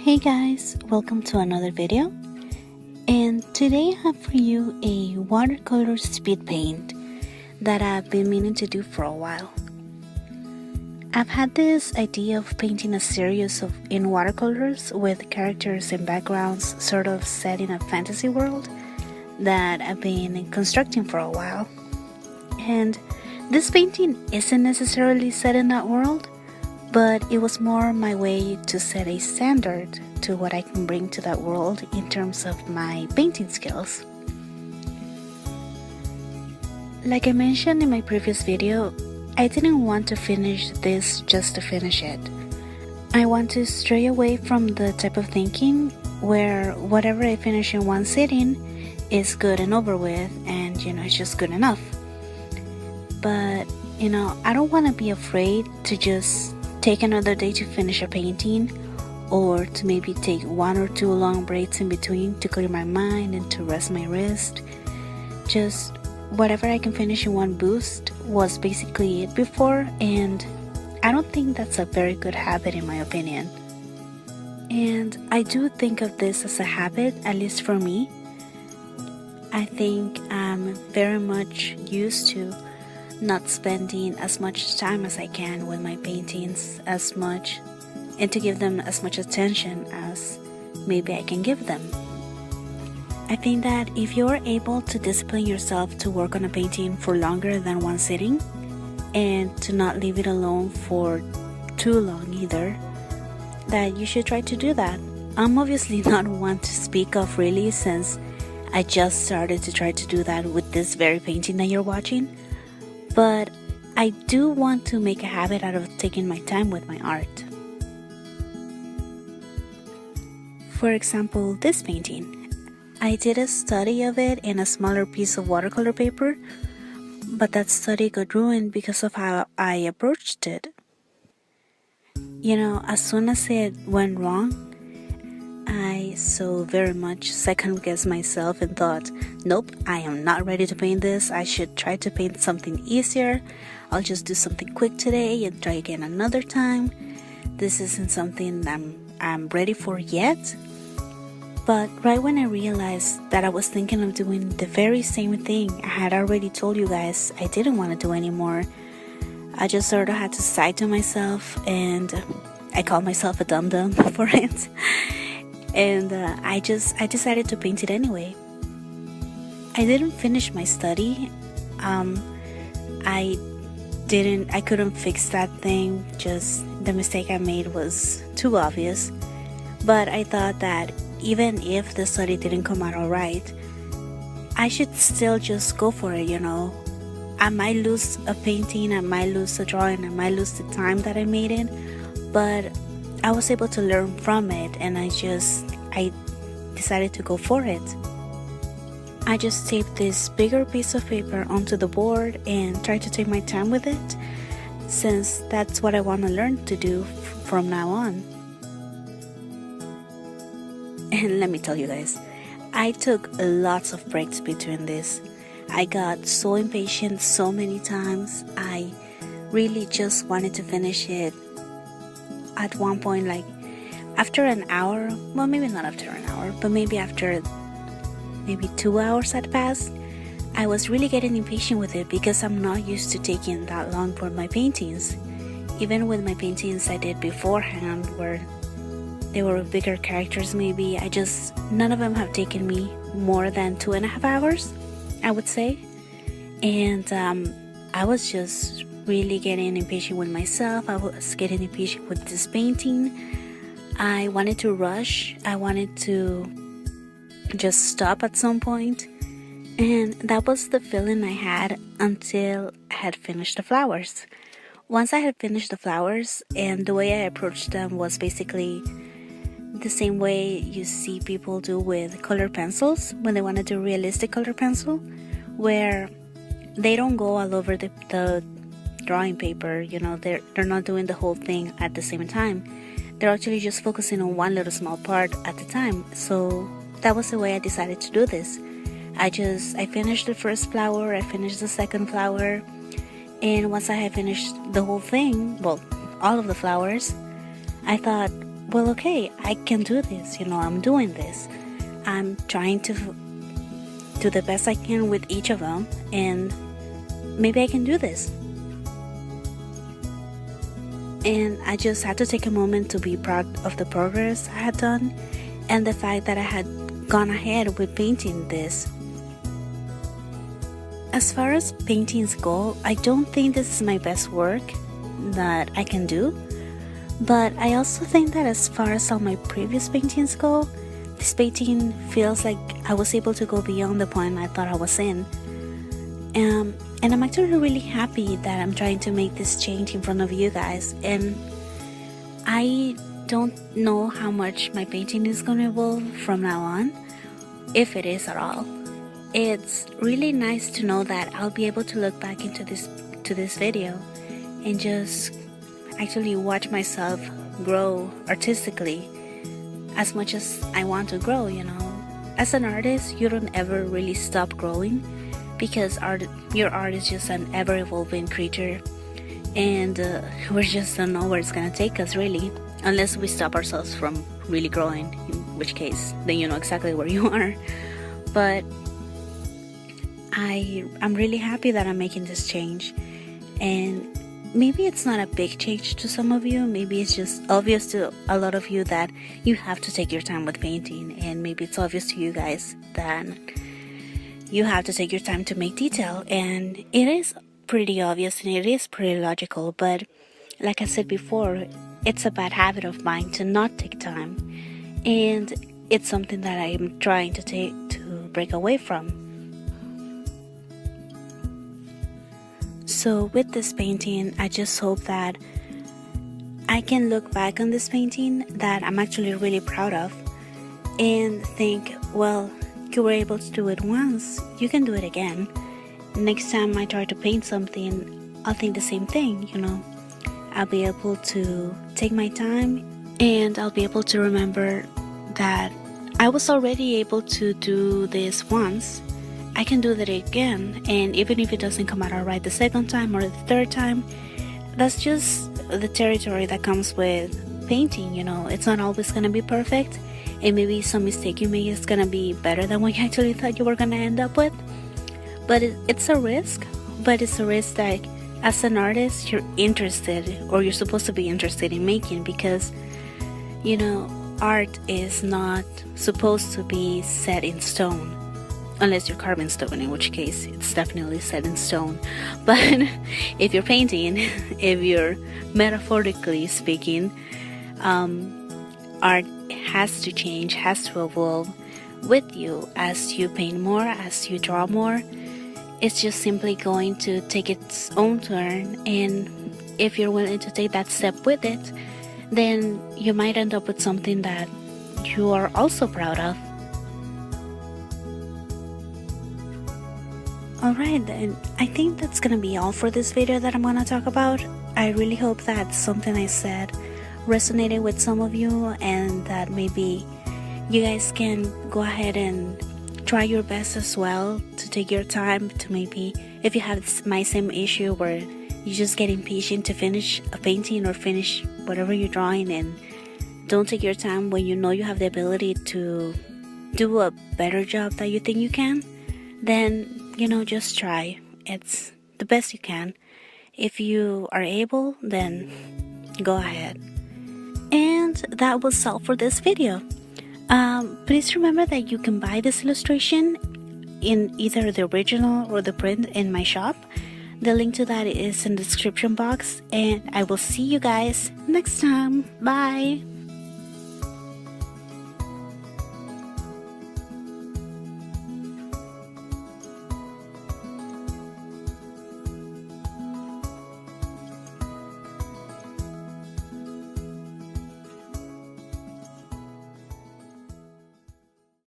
Hey guys, welcome to another video, and today I have for you a watercolor speed paint that I've been meaning to do for a while. I've had this idea of painting a series in watercolors with characters and backgrounds sort of set in a fantasy world that I've been constructing for a while. And this painting isn't necessarily set in that world, but it was more my way to set a standard to what I can bring to that world in terms of my painting skills. Like I mentioned in my previous video, I didn't want to finish this just to finish it. I want to stray away from the type of thinking where whatever I finish in one sitting is good and over with and it's just good enough. But I don't want to be afraid to just take another day to finish a painting, or to maybe take 1 or 2 long breaks in between to clear my mind and to rest my wrist. Just whatever I can finish in one boost was basically it before, and I don't think that's a very good habit in my opinion. And I do think of this as a habit, at least for me. I think I'm very much used to not spending as much time as I can with my paintings and to give them as much attention as maybe I can give them. I think that if you're able to discipline yourself to work on a painting for longer than one sitting, and to not leave it alone for too long either, that you should try to do that. I'm obviously not one to speak of really, since I just started to try to do that with this very painting that you're watching. But I do want to make a habit out of taking my time with my art. For example, this painting. I did a study of it in a smaller piece of watercolor paper, but that study got ruined because of how I approached it. As soon as it went wrong, I so very much second-guessed myself and thought, nope, I am not ready to paint this. I should try to paint something easier. I'll just do something quick today and try again another time. This isn't something I'm ready for yet. But right when I realized that I was thinking of doing the very same thing I had already told you guys I didn't want to do anymore, I just sort of had to sigh to myself, and I called myself a dum-dum for it. And I decided to paint it anyway. I didn't finish my study. I couldn't fix that thing. Just the mistake I made was too obvious. But I thought that even if the study didn't come out alright, I should still just go for it, I might lose a painting, I might lose a drawing, I might lose the time that I made it, but I was able to learn from it, and I decided to go for it. I just taped this bigger piece of paper onto the board and tried to take my time with it, since that's what I want to learn to do from now on. And let me tell you guys, I took lots of breaks between this. I got so impatient so many times. I really just wanted to finish it at one point, like after an hour, well, maybe not after an hour, but maybe after 2 hours had passed, I was really getting impatient with it because I'm not used to taking that long for my paintings. Even with my paintings I did beforehand, where they were bigger characters maybe, none of them have taken me more than 2.5 hours, I would say. And I was just really getting impatient with myself. I was getting impatient with this painting. I wanted to rush. I wanted to just stop at some point. And that was the feeling I had until I had finished the flowers. Once I had finished the flowers, and the way I approached them was basically the same way you see people do with colored pencils when they want to do realistic colored pencil, where they don't go all over the drawing paper, they're not doing the whole thing at the same time. They're actually just focusing on one little small part at a time. So that was the way I decided to do this. I finished the first flower, I finished the second flower, and once I had finished the whole thing, well, all of the flowers, I thought, well, okay, I can do this, I'm doing this. I'm trying to do the best I can with each of them, and maybe I can do this. And I just had to take a moment to be proud of the progress I had done and the fact that I had gone ahead with painting this. As far as paintings go, I don't think this is my best work that I can do, but I also think that as far as all my previous paintings go, this painting feels like I was able to go beyond the point I thought I was in. And I'm actually really happy that I'm trying to make this change in front of you guys. And I don't know how much my painting is going to evolve from now on, if it is at all. It's really nice to know that I'll be able to look back into this video and just actually watch myself grow artistically as much as I want to grow, As an artist, you don't ever really stop growing, because your art is just an ever-evolving creature, and we just don't know where it's gonna take us, really, unless we stop ourselves from really growing, in which case then you know exactly where you are. But I'm really happy that I'm making this change, and maybe it's not a big change to some of you, maybe it's just obvious to a lot of you that you have to take your time with painting, and maybe it's obvious to you guys that you have to take your time to make detail, and it is pretty obvious and it is pretty logical, but like I said before, it's a bad habit of mine to not take time, and it's something that I'm trying to break away from. So with this painting, I just hope that I can look back on this painting that I'm actually really proud of and think, well, you were able to do it once, you can do it again. Next time I try to paint something, I'll think the same thing, I'll be able to take my time, and I'll be able to remember that I was already able to do this once. I can do that again, and even if it doesn't come out alright the second time or the third time, that's just the territory that comes with painting, It's not always gonna be perfect, and maybe some mistake you make is gonna be better than what you actually thought you were gonna end up with. But it's a risk, but it's a risk that as an artist you're interested, or you're supposed to be interested in making, because art is not supposed to be set in stone, unless you're carving stone, in which case it's definitely set in stone. But if you're painting, if you're metaphorically speaking, art has to change, has to evolve with you as you paint more, as you draw more. It's just simply going to take its own turn, and if you're willing to take that step with it, then you might end up with something that you are also proud of. Alright, then I think that's gonna be all for this video that I'm gonna talk about. I really hope that something I said resonated with some of you, and that maybe you guys can go ahead and try your best as well to take your time to, maybe if you have my same issue where you just get impatient to finish a painting or finish whatever you're drawing and don't take your time when you know you have the ability to do a better job that you think you can, then just try. It's the best you can. If you are able, then go ahead. And that was all for this video. Please remember that you can buy this illustration in either the original or the print in my shop. The link to that is in the description box, and I will see you guys next time. Bye!